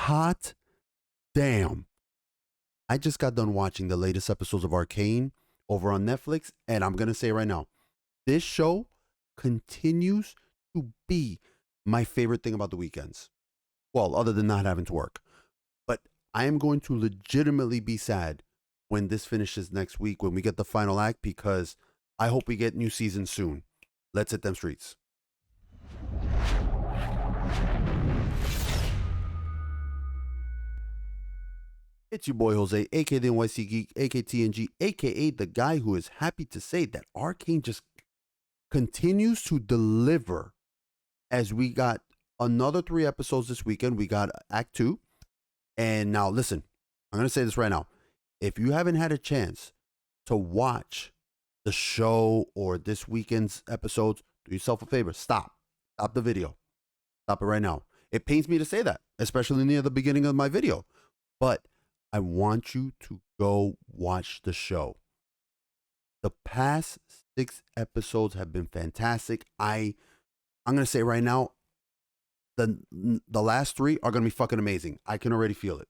Hot damn. I just got done watching the latest episodes of Arcane over on Netflix, and I'm going to say right now, this show continues to be my favorite thing about the weekends. Well, other than not having to work. But I am going to legitimately be sad when this finishes next week, when we get the final act, because I hope we get new seasons soon. Let's hit them streets. It's your boy Jose, aka TheNYCGeek, aka TNG, aka the guy who is happy to say that Arcane just continues to deliver. As we got another 3 episodes this weekend, we got Act 2. And now, listen, I'm going to say this right now. If you haven't had a chance to watch the show or this weekend's episodes, do yourself a favor. Stop the video. Stop it right now. It pains me to say that, especially near the beginning of my video. But I want you to go watch the show. The past 6 episodes have been fantastic. I'm going to say right now, the last 3 are going to be fucking amazing. I can already feel it.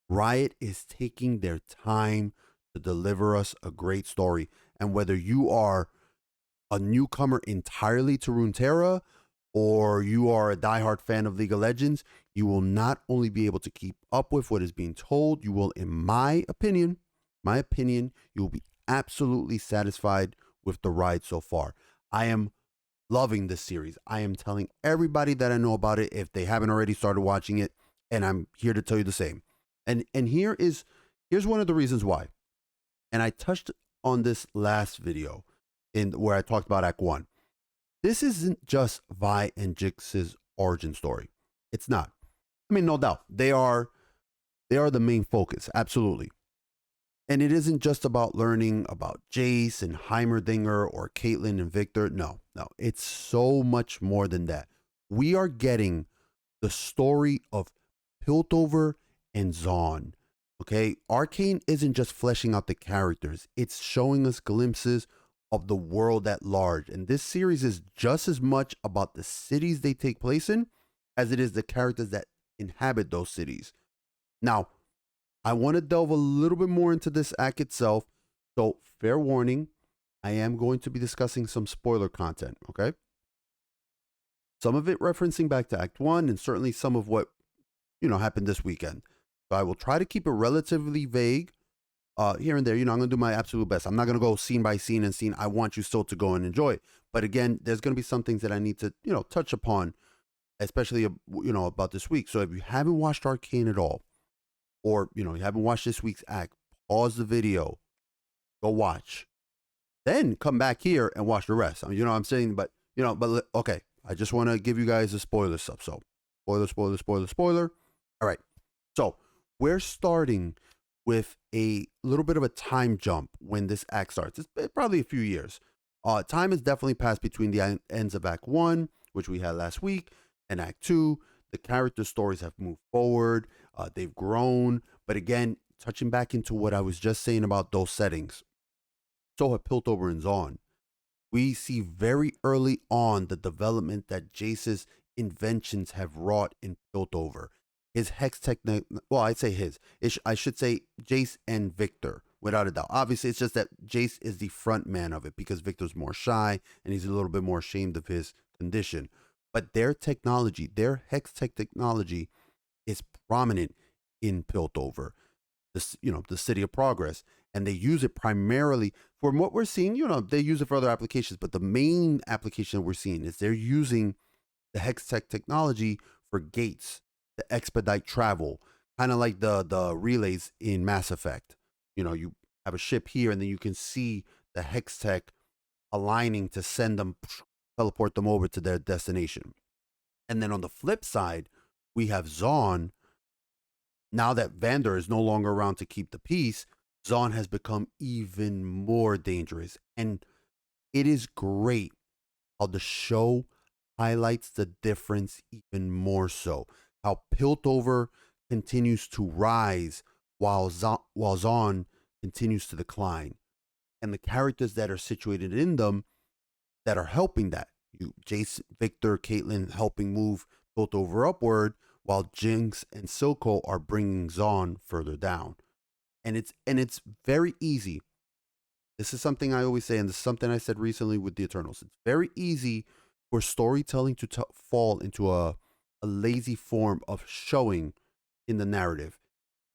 Riot is taking their time to deliver us a great story. And whether you are a newcomer entirely to Runeterra or you are a diehard fan of League of Legends, you will not only be able to keep up with what is being told, you will, in my opinion, you will be absolutely satisfied with the ride so far. I am loving this series. I am telling everybody that I know about it if they haven't already started watching it, and I'm here to tell you the same. And here's one of the reasons why. And I touched on this last video in where I talked about Act 1. This isn't just Vi and Jix's origin story. It's not. I mean, no doubt. They are the main focus, absolutely. And it isn't just about learning about Jace and Heimerdinger or Caitlyn and Victor. No. It's so much more than that. We are getting the story of Piltover and Zaun. Okay? Arcane isn't just fleshing out the characters. It's showing us glimpses of the world at large. And this series is just as much about the cities they take place in as it is the characters that inhabit those cities. Now, I want to delve a little bit more into this act itself. So, fair warning, I am going to be discussing some spoiler content, okay? Some of it referencing back to Act 1 and certainly some of what, happened this weekend. So I will try to keep it relatively vague here and there. I'm going to do my absolute best. I'm not going to go scene by scene and scene. I want you still to go and enjoy it. But again, there's going to be some things that I need to, touch upon, especially, about this week. So if you haven't watched Arcane at all, or, you haven't watched this week's act, pause the video, go watch, then come back here and watch the rest. I mean, what I'm saying? But, okay, I just want to give you guys a spoiler stuff. So, spoiler. All right. So, we're starting with a little bit of a time jump when this act starts. It's probably a few years. Time has definitely passed between the ends of Act 1, which we had last week, and Act 2. The character stories have moved forward. They've grown. But again, touching back into what I was just saying about those settings. So at Piltover and Zaun, we see very early on the development that Jace's inventions have wrought in Piltover. His hex technique, well, I'd say I should say Jace and Victor, without a doubt. Obviously, it's just that Jace is the front man of it because Victor's more shy and he's a little bit more ashamed of his condition. But their technology, their hex tech technology, is prominent in Piltover, the city of progress, and they use it primarily from what we're seeing. They use it for other applications, but the main application that we're seeing is they're using the hex tech technology for gates to expedite travel, kind of like the relays in Mass Effect. You have a ship here, and then you can see the hex tech aligning to send them, teleport them over to their destination. And then on the flip side, we have Zaun. Now that Vander is no longer around to keep the peace, Zaun has become even more dangerous. And it is great how the show highlights the difference even more so. How Piltover continues to rise while Zaun continues to decline. And the characters that are situated in them that are helping that. Jace, Victor, Caitlyn helping move Piltover upward, while Jinx and Silco are bringing Zaun further down. And it's very easy. This is something I always say, and this is something I said recently with the Eternals. It's very easy for storytelling to fall into a lazy form of showing in the narrative,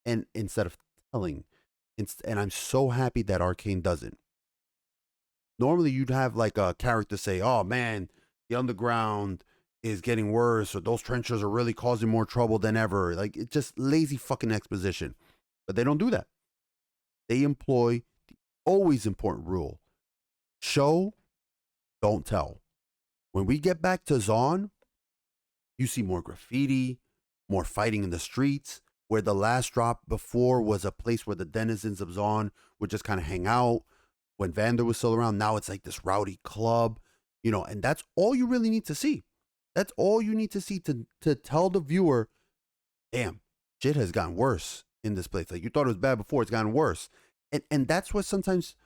and instead of telling. And I'm so happy that Arcane doesn't. Normally, you'd have like a character say, "Oh man, the underground is getting worse," or "Those trenches are really causing more trouble than ever." Like, it's just lazy fucking exposition. But they don't do that. They employ the always important rule: show, don't tell. When we get back to Zaun, you see more graffiti, more fighting in the streets, where the last drop before was a place where the denizens of Zaun would just kind of hang out. When Vander was still around, now it's like this rowdy club, and that's all you really need to see. That's all you need to see to tell the viewer, damn, shit has gotten worse in this place. Like, you thought it was bad before, it's gotten worse. And that's what sometimes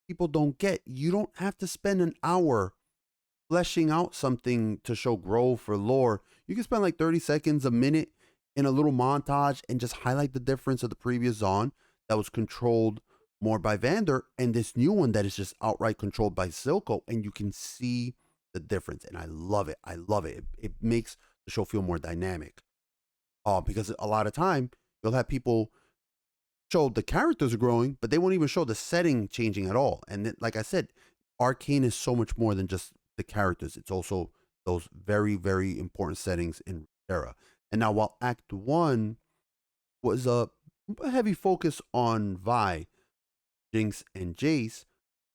people don't get. You don't have to spend an hour fleshing out something to show growth or lore. You can spend like 30 seconds, a minute in a little montage and just highlight the difference of the previous Zaun that was controlled more by Vander and this new one that is just outright controlled by Silco, and you can see the difference. And I love it. I love it. It makes the show feel more dynamic. Because a lot of time you'll have people show the characters are growing, but they won't even show the setting changing at all. And like I said, Arcane is so much more than just the characters. It's also those very, very important settings in Era. And now, while Act 1 was a heavy focus on Vi, Jinx, and Jace,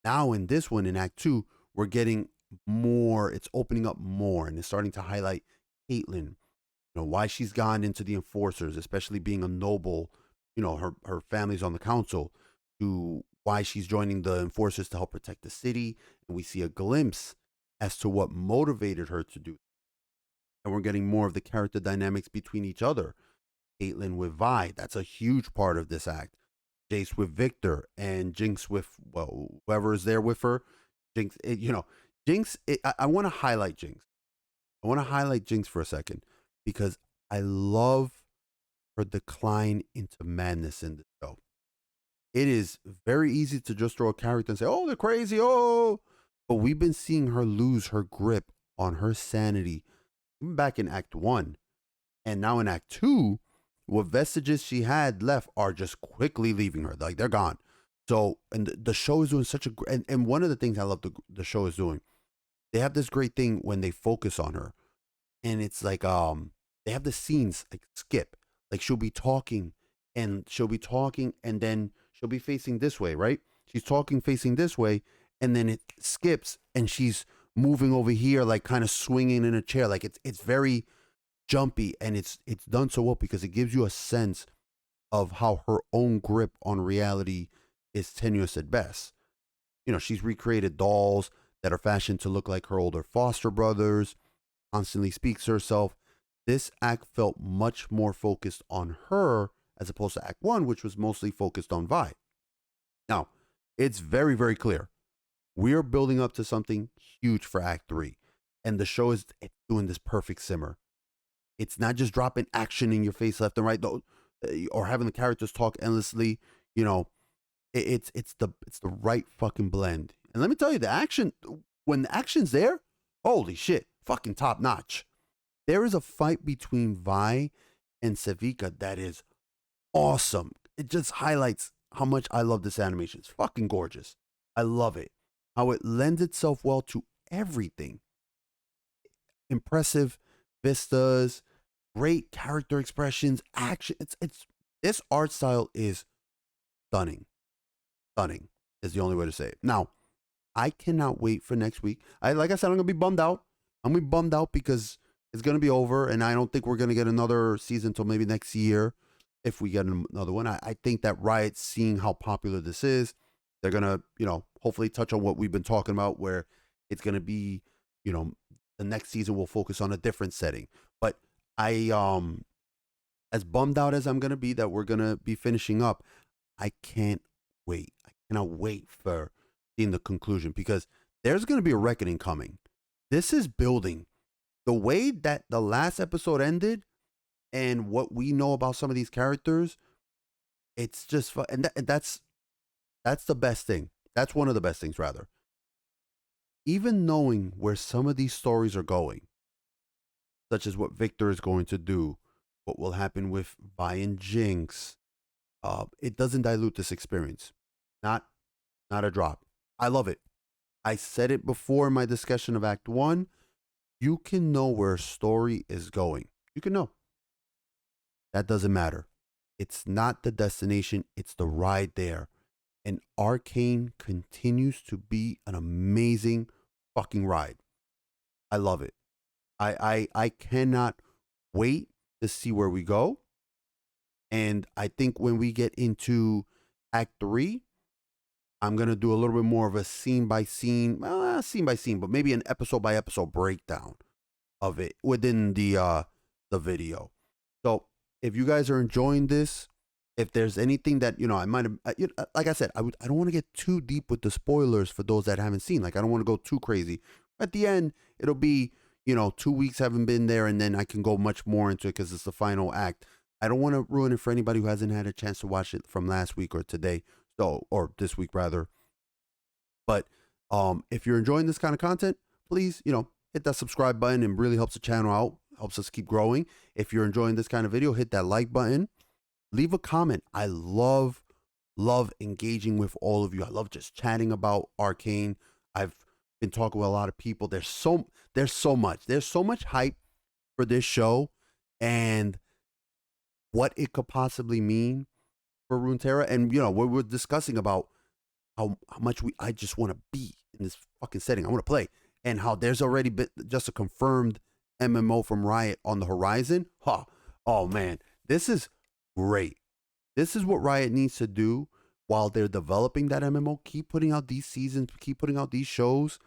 now in this one, in Act 2, we're getting more. It's opening up more, and it's starting to highlight Caitlyn, why she's gone into the Enforcers, especially being a noble. Her family's on the council, to why she's joining the Enforcers to help protect the city. And we see a glimpse as to what motivated her to do. And we're getting more of the character dynamics between each other. Caitlyn with Vi, that's a huge part of this act. Jace with Victor, and Jinx with, well, whoever is there with her. Jinx, Jinx, I want to highlight Jinx. I want to highlight Jinx for a second because I love her decline into madness in the show. It is very easy to just throw a character and say, "Oh, they're crazy, oh," but we've been seeing her lose her grip on her sanity, even back in Act 1. And now in Act 2, what vestiges she had left are just quickly leaving her. Like, they're gone. So, and the show is doing such a, and one of the things I love the show is doing, they have this great thing when they focus on her. And it's like, they have the scenes like skip. Like, she'll be talking and then she'll be facing this way, right? She's talking facing this way, and then it skips and she's moving over here, like kind of swinging in a chair. Like, it's very jumpy, and it's done so well because it gives you a sense of how her own grip on reality is tenuous at best. She's recreated dolls that are fashioned to look like her older foster brothers, constantly speaks to herself. This act felt much more focused on her as opposed to Act 1, which was mostly focused on Vi. Now, it's very, very clear. We're building up to something huge for Act 3. And the show is doing this perfect simmer. It's not just dropping action in your face left and right, though, or having the characters talk endlessly. It's the right fucking blend. And let me tell you, the action, when the action's there, holy shit, fucking top notch. There is a fight between Vi and Sevika that is awesome. It just highlights how much I love this animation. It's fucking gorgeous. I love it. How it lends itself well to everything. Impressive vistas, great character expressions, action. It's this art style is stunning. Stunning is the only way to say it. Now, I cannot wait for next week. Like I said, I'm gonna be bummed out. I'm gonna be bummed out because it's gonna be over, and I don't think we're gonna get another season until maybe next year, if we get another one. I think that Riot, seeing how popular this is, they're gonna, hopefully touch on what we've been talking about, where it's gonna be, the next season will focus on a different setting. But I, as bummed out as I'm gonna be that we're gonna be finishing up, I can't wait. I cannot wait for seeing the conclusion, because there's gonna be a reckoning coming. This is building. The way that the last episode ended, and what we know about some of these characters, it's just fun. And that's the best thing. That's one of the best things, rather. Even knowing where some of these stories are going, such as what Victor is going to do, what will happen with Vi and Jinx, it doesn't dilute this experience. Not not a drop. I love it. I said it before in my discussion of Act 1. You can know where a story is going. You can know. That doesn't matter. It's not the destination, it's the ride there. And Arcane continues to be an amazing fucking ride. I love it. I cannot wait to see where we go. And I think when we get into Act 3, I'm going to do a little bit more of a scene by scene, but maybe an episode by episode breakdown of it within the video. So if you guys are enjoying this, if there's anything that, I might have, like I said, I don't want to get too deep with the spoilers for those that haven't seen. Like, I don't want to go too crazy. At the end, it'll be, 2 weeks haven't been there, and then I can go much more into it because it's the final act. I don't want to ruin it for anybody who hasn't had a chance to watch it from last week or today, or this week rather. But if you're enjoying this kind of content, please, hit that subscribe button. It really helps the channel out, helps us keep growing. If you're enjoying this kind of video, hit that like button. Leave a comment. I love engaging with all of you. I love just chatting about Arcane. I've been talking with a lot of people. There's so much hype for this show and what it could possibly mean for Runeterra. And we're discussing about how much I just want to be in this fucking setting. I want to play, and how there's already been just a confirmed MMO from Riot on the horizon. Oh man, this is great. This is what Riot needs to do while they're developing that MMO. Keep putting out these seasons, keep putting out these shows,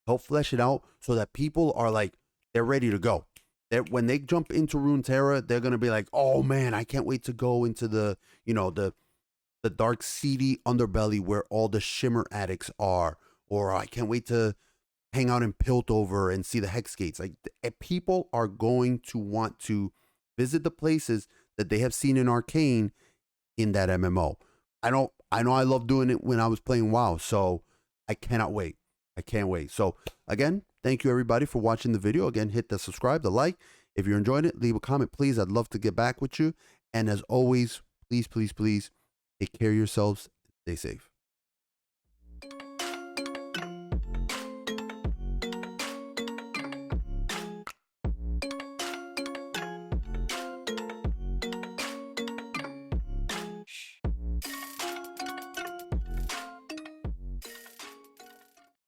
help flesh it out so that people are like, they're ready to go. When they jump into Runeterra, they're gonna be like, oh man, I can't wait to go into the dark, seedy underbelly where all the shimmer addicts are, or I can't wait to hang out in Piltover and see the Hex Gates. Like, people are going to want to visit the places that they have seen in Arcane in that MMO. I know I love doing it when I was playing WoW, so I cannot wait. I can't wait. So again, thank you everybody for watching the video. Again, hit the subscribe, the like. If you're enjoying it, leave a comment, please. I'd love to get back with you. And as always, please, please, please take care of yourselves. Stay safe.